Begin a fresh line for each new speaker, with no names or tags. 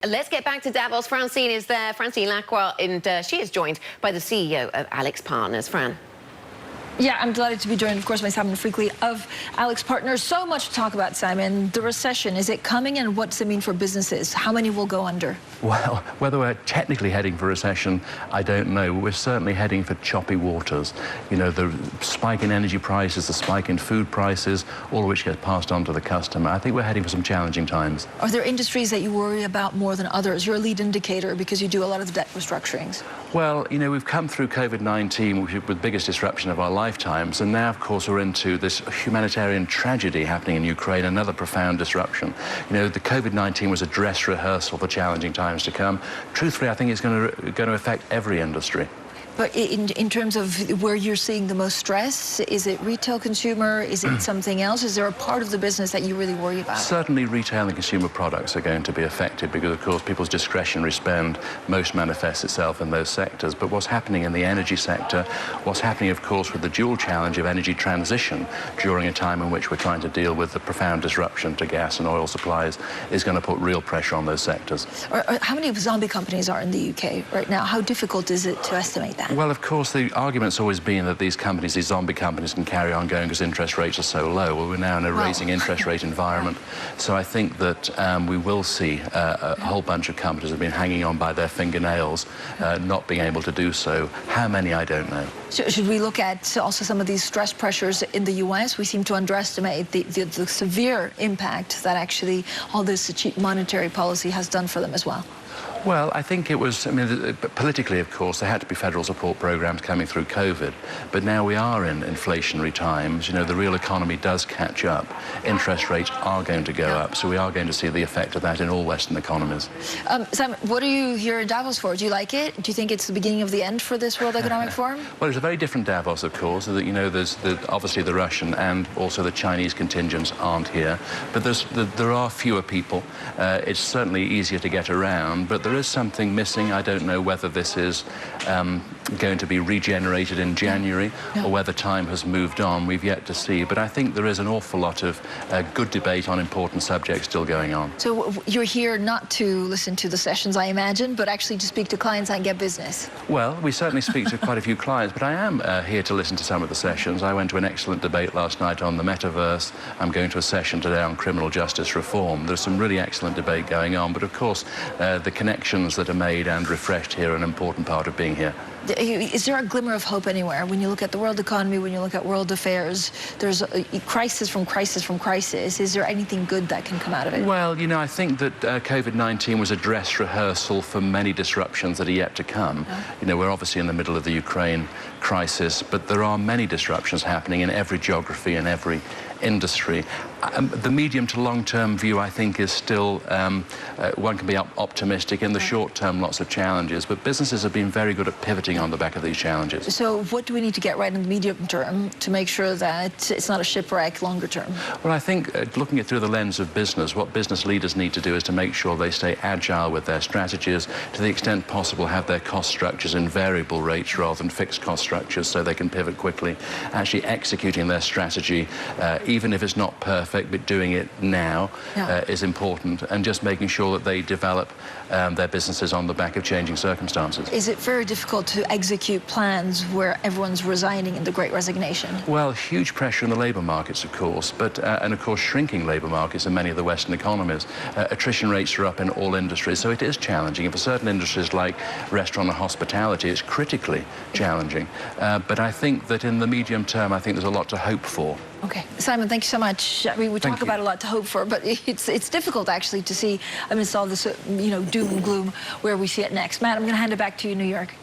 Let's get back to Davos. Francine is there. Francine Lacroix, and she is joined by the CEO of AlixPartners. Fran.
Yeah, I'm delighted to be joined, of course, by Simon Freakley of AlixPartners. So much to talk about, Simon. The recession, is it coming, and what does it mean for businesses? How many will go under?
Well, whether we're technically heading for recession, I don't know. We're certainly heading for choppy waters. You know, the spike in energy prices, the spike in food prices, all of which gets passed on to the customer. I think we're heading for some challenging times.
Are there industries that you worry about more than others? You're a lead indicator because you do a lot of the debt restructurings.
Well, you know, we've come through COVID-19 with the biggest disruption of our lifetimes, and now, of course, we're into this humanitarian tragedy happening in Ukraine, another profound disruption. You know, the COVID-19 was a dress rehearsal for challenging times to come. Truthfully, I think it's going to affect every industry.
But in terms of where you're seeing the most stress, is it retail consumer? Is it something else? Is there a part of the business that you really worry about?
Certainly retail and consumer products are going to be affected because, of course, people's discretionary spend most manifests itself in those sectors. But what's happening in the energy sector, what's happening, of course, with the dual challenge of energy transition during a time in which we're trying to deal with the profound disruption to gas and oil supplies, is going to put real pressure on those sectors.
How many zombie companies are in the UK right now? How difficult is it to estimate that?
Well, of course, the argument's always been that these companies, these zombie companies, can carry on going because interest rates are so low. Well, we're now in a raising interest rate environment. So I think that we will see a whole bunch of companies that have been hanging on by their fingernails, not being able to do so. How many, I don't know.
So should we look at also some of these stress pressures in the US? We seem to underestimate the severe impact that actually all this cheap monetary policy has done for them as well.
Well, I think it was, I mean, politically, of course, there had to be federal support programs coming through COVID, but now we are in inflationary times. You know, the real economy does catch up. Interest rates are going to go up, so we are going to see the effect of that in all Western economies.
Simon, what are you here in Davos for? Do you like it? Do you think it's the beginning of the end for this World Economic Forum?
Well, it's a very different Davos, of course. That, you know, there's obviously the Russian and also the Chinese contingents aren't here, but there are fewer people. It's certainly easier to get around, but there is something missing. I don't know whether this is going to be regenerated in January or whether time has moved on. We've yet to see. But I think there is an awful lot of good debate on important subjects still going on.
So you're here not to listen to the sessions, I imagine, but actually to speak to clients and get business?
Well, we certainly speak to quite a few clients, but I am here to listen to some of the sessions. I went to an excellent debate last night on the metaverse. I'm going to a session today on criminal justice reform. There's some really excellent debate going on, but of course the connections that are made and refreshed here are an important part of being here.
Is there a glimmer of hope anywhere? When you look at the world economy, when you look at world affairs, there's a crisis from crisis from crisis. Is there anything good that can come out of it?
Well, you know, I think that COVID-19 was a dress rehearsal for many disruptions that are yet to come. You know, we're obviously in the middle of the Ukraine crisis, but there are many disruptions happening in every geography and every industry. The medium to long-term view, I think, is still, one can be optimistic. In the short term, lots of challenges, but businesses have been very good at pivoting on the back of these challenges.
So what do we need to get right in the medium term to make sure that it's not a shipwreck longer term?
Well, I think looking at it through the lens of business, what business leaders need to do is to make sure they stay agile with their strategies, to the extent possible have their cost structures in variable rates rather than fixed cost structures so they can pivot quickly, actually executing their strategy, even if it's not perfect, but doing it now is important, and just making sure that they develop their businesses on the back of changing circumstances.
Is it very difficult to execute plans where everyone's resigning in the Great Resignation?
Well, huge pressure in the labour markets, of course, but and of course shrinking labour markets in many of the Western economies. Attrition rates are up in all industries, so it is challenging. For certain industries like restaurant and hospitality, it's critically challenging. But I think that in the medium term, I think there's a lot to hope for.
Okay, Simon, thank you so much. I mean, we talk about a lot to hope for, but it's difficult actually to see amidst all this, you know, doom and gloom where we see it next. Matt, I'm going to hand it back to you, New York.